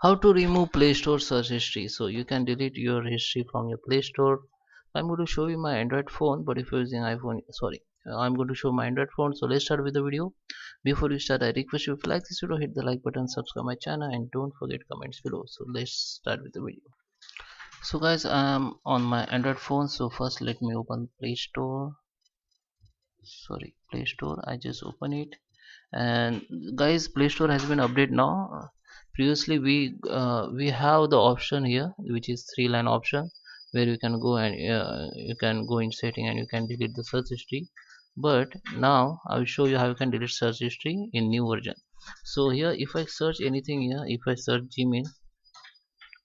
How to remove Play Store search history. So you can delete your history from your Play Store. I'm going to show you my Android phone, but if you're using iPhone, sorry, I'm going to show my Android phone. So let's start with the video. Before you start, I request you, if you like this video, hit the like button, subscribe my channel, and don't forget comments below. So let's start with the video. So guys, I'm on my Android phone. So first let me open Play Store. Sorry, Play Store. I just open it, and guys, Play Store has been updated now. Previously we have the option here, which is three-line option, where you can go and you can go in setting and you can delete the search history. But now I will show you how you can delete search history in new version. So here, if I search anything here, if I search Gmail,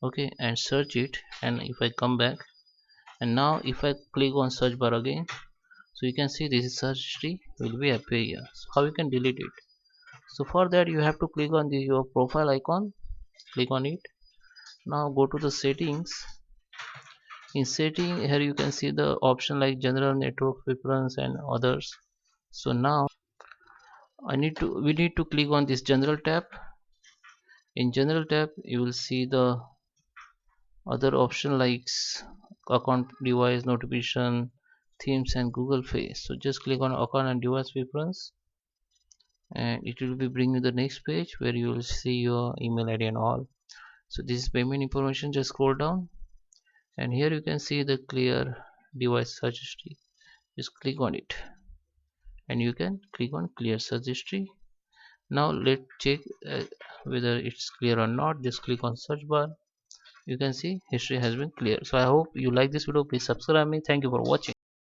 okay, and search it, and if I come back, and now if I click on search bar again, so you can see this is search history will be appear here. So how you can delete it? So for that, you have to click on your profile icon, click on it. Now go to the settings. In setting, here you can see the option like general, network preference, and others. So now we need to click on this general tab. In general tab, you will see the other option like account, device, notification, themes, and Google Face. So just click on account and device preference, and it will be bring you the next page where you will see your email ID and all. So this is payment information. Just scroll down, and here you can see the clear device search history. Just click on it, and you can click on clear search history. Now let's check whether it's clear or not. Just click on search bar. You can see history has been clear. So I hope you like this video. Please subscribe me. Thank you for watching.